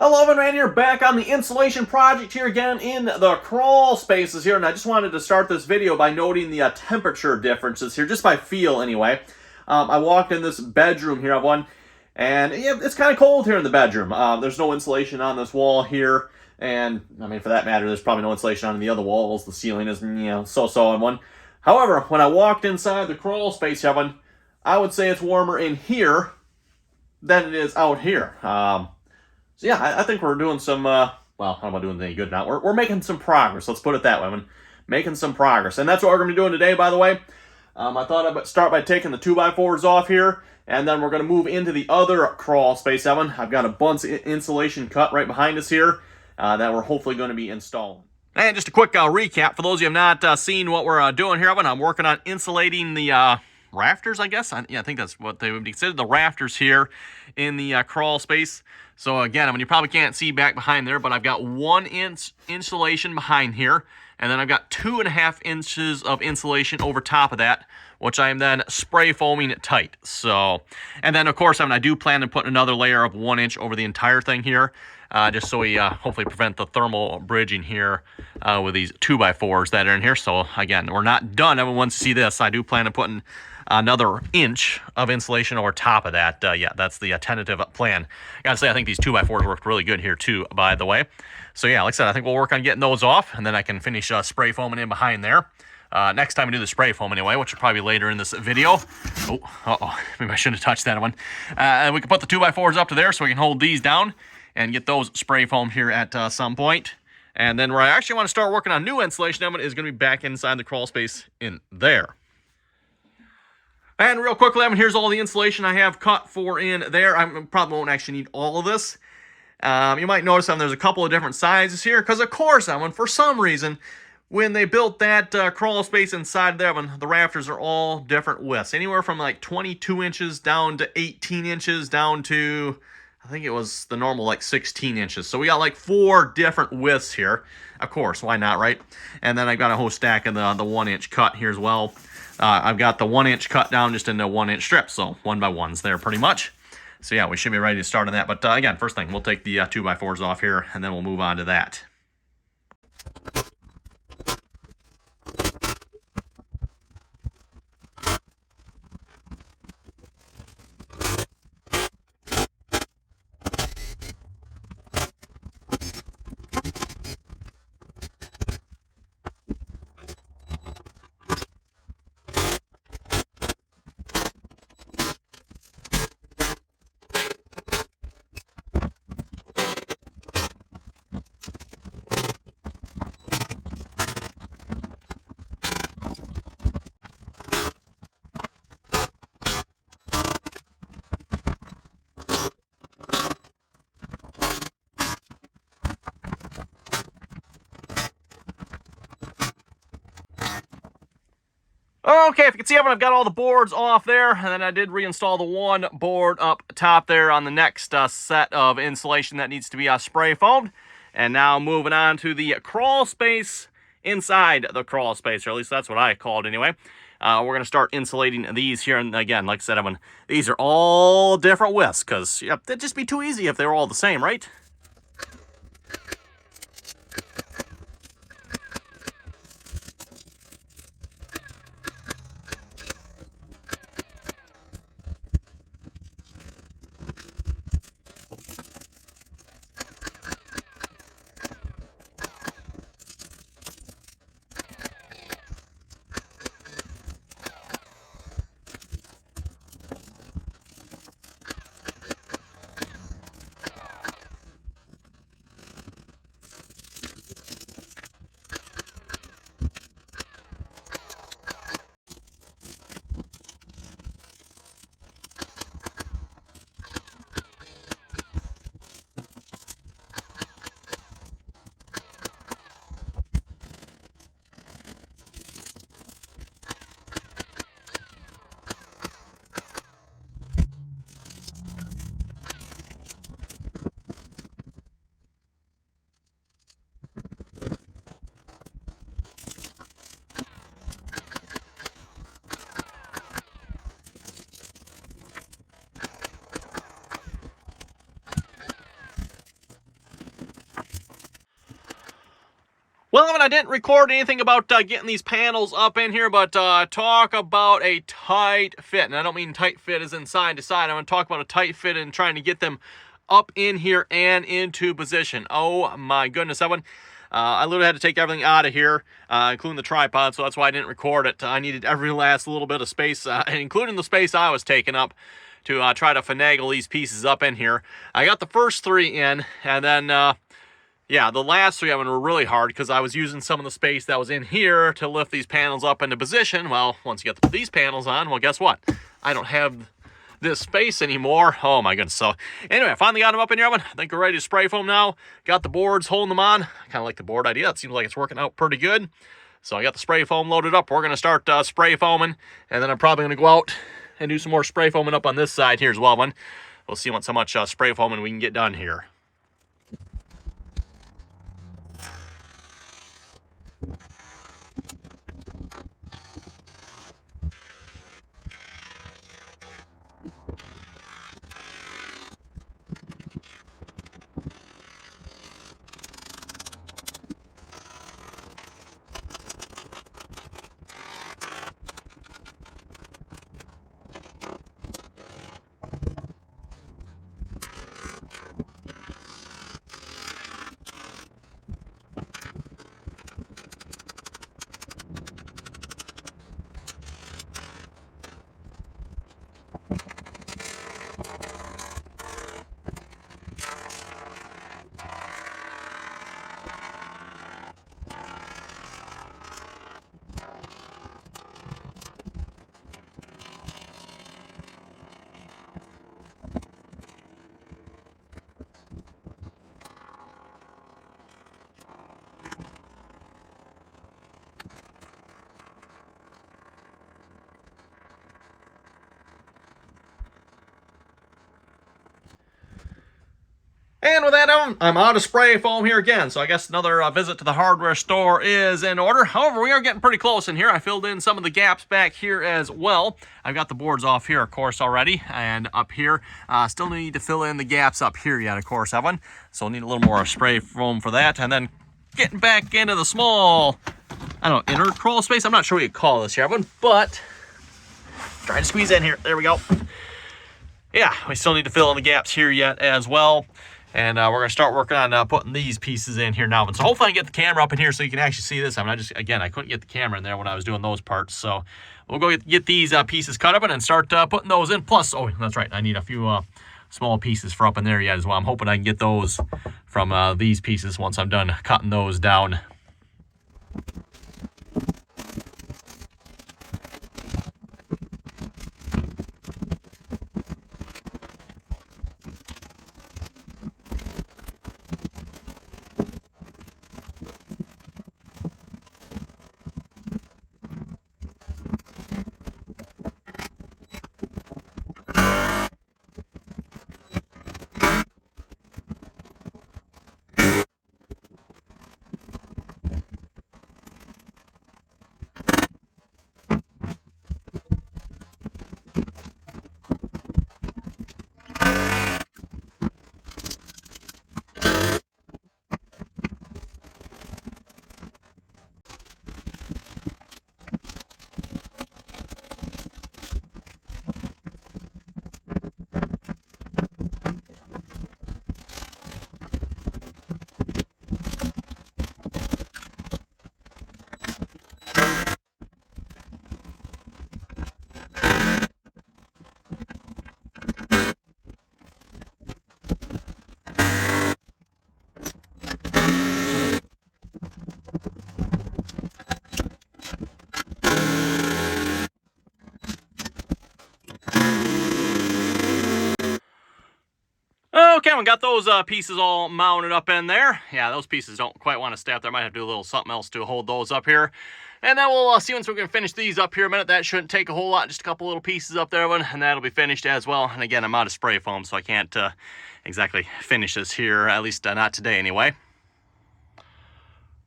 Hello, man here, back on the insulation project here again in the crawl spaces here, and I just wanted to start this video by noting the temperature differences here, just by feel anyway. I walked in this bedroom here, I have one, and yeah, it's kind of cold here in the bedroom. There's no insulation on this wall here, and I mean, for that matter, there's probably no insulation on the other walls. The ceiling is, so-so on one. However, when I walked inside the crawl space here, I would say it's warmer in here than it is out here. So yeah, I think we're doing some, well, I don't know about doing any good now. We're making some progress, let's put it that way. Making some progress. And that's what we're going to be doing today, by the way. I thought I'd start by taking the 2x4s off here, and then we're going to move into the other crawl space, Evan. I've got a bunch of insulation cut right behind us here that we're hopefully going to be installing. And just a quick recap, for those of you who have not seen what we're doing here, Evan, I'm working on insulating the rafters, I guess. I think that's what they would be considered, the rafters here in the crawl space. So again, I mean, you probably can't see back behind there, but I've got 1 inch insulation behind here, and then I've got 2.5 inches of insulation over top of that, which I am then spray foaming tight. So, and then of course, I mean, I do plan to put another layer of 1 inch over the entire thing here, just so we hopefully prevent the thermal bridging here with these 2x4s that are in here. So again, we're not done. Everyone wants to see this. I do plan on putting another inch of insulation over top of that. Yeah, that's the tentative plan. I gotta say, I think these 2x4s worked really good here too, by the way. So yeah, like I said, I think we'll work on getting those off, and then I can finish spray foaming in behind there. Next time we do the spray foam anyway, which will probably be later in this video. Oh, maybe I shouldn't have touched that one. And we can put the 2x4s up to there so we can hold these down and get those spray foamed here at some point. And then where I actually want to start working on new insulation is going to be back inside the crawl space in there. And real quickly, here's all the insulation I have cut for in there. I probably won't actually need all of this. You might notice there's a couple of different sizes here, because of course, for some reason, when they built that crawl space inside there, the rafters are all different widths. Anywhere from like 22 inches down to 18 inches down to, I think it was the normal like 16 inches. So we got like 4 different widths here. Of course, why not, right? And then I've got a whole stack of the 1 inch cut here as well. I've got the 1 inch cut down just into 1 inch strips, so 1x1s there pretty much. So yeah, we should be ready to start on that. But again, first thing, we'll take the 2x4s off here, and then we'll move on to that. Okay, if you can see, I've got all the boards off there, and then I did reinstall the one board up top there on the next set of insulation that needs to be spray foamed. And now moving on to the crawl space inside the crawl space, or at least that's what I called it anyway. We're going to start insulating these here, and again, like I said, these are all different widths, because it'd just be too easy if they were all the same, right? Well, I didn't record anything about getting these panels up in here, but talk about a tight fit. And I don't mean tight fit as in side to side. I'm going to talk about a tight fit and trying to get them up in here and into position. Oh my goodness, that one. I literally had to take everything out of here, including the tripod, so that's why I didn't record it. I needed every last little bit of space, including the space I was taking up, to try to finagle these pieces up in here. I got the first three in, and then, yeah, the last three of them were really hard because I was using some of the space that was in here to lift these panels up into position. Well, once you get these panels on, well, guess what? I don't have this space anymore. Oh my goodness. So anyway, I finally got them up in here. I think we're ready to spray foam now. Got the boards holding them on. Kind of like the board idea. It seems like it's working out pretty good. So I got the spray foam loaded up. We're going to start spray foaming, and then I'm probably going to go out and do some more spray foaming up on this side here as well. We'll see how much spray foaming we can get done here. And with that, I'm out of spray foam here again, so I guess another visit to the hardware store is in order. However, we are getting pretty close in here. I filled in some of the gaps back here as well. I've got the boards off here, of course, already, and up here. Still need to fill in the gaps up here yet, of course, Evan. So I'll need a little more spray foam for that. And then getting back into the small, I don't know, inner crawl space. I'm not sure what you call this here, Evan, but trying to squeeze in here. There we go. Yeah, we still need to fill in the gaps here yet as well. And we're going to start working on putting these pieces in here now. And so hopefully I can get the camera up in here so you can actually see this. I mean, I couldn't get the camera in there when I was doing those parts. So we'll go get these pieces cut up and start putting those in. Plus, oh, that's right, I need a few small pieces for up in there yet as well. I'm hoping I can get those from these pieces once I'm done cutting those down. Okay, we got those pieces all mounted up in there. Yeah, those pieces don't quite want to stay up there. I might have to do a little something else to hold those up here. And then we'll see once we're going to finish these up here a minute. That shouldn't take a whole lot, just a couple little pieces up there, and that'll be finished as well. And again, I'm out of spray foam, so I can't exactly finish this here, at least not today anyway.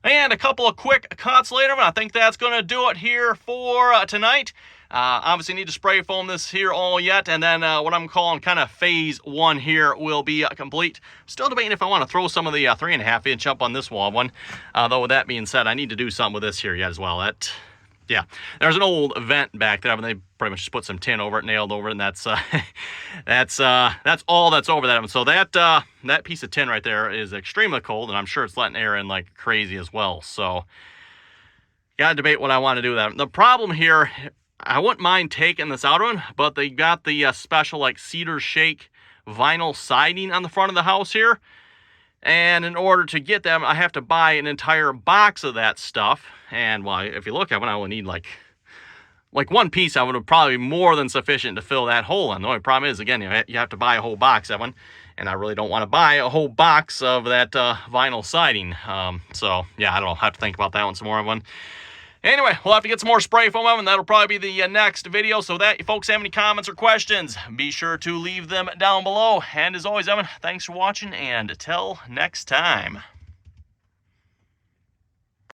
And a couple of quick cuts later, but I think that's going to do it here for tonight. Obviously need to spray foam this here all yet, and then what I'm calling kind of phase 1 here will be complete. Still debating if I want to throw some of the 3.5 inch up on this wall one. Though with that being said, I need to do something with this here yet as well. Yeah, there's an old vent back there, but they pretty much just put some tin over it, nailed over it, and that's all that's over that. So that piece of tin right there is extremely cold, and I'm sure it's letting air in like crazy as well. So gotta debate what I want to do with that. The problem here, I wouldn't mind taking this out of it, but they got the special like cedar shake vinyl siding on the front of the house here. And in order to get them, I have to buy an entire box of that stuff. And well, if you look at it, I would need like one piece. I would have probably more than sufficient to fill that hole in. The only problem is, again, you have to buy a whole box of one. And I really don't want to buy a whole box of that vinyl siding. So yeah, I don't know. I have to think about that one some more. Anyway, we'll have to get some more spray foam of, and that'll probably be the next video. So that, if folks have any comments or questions, be sure to leave them down below. And as always, Evan, thanks for watching, and till next time.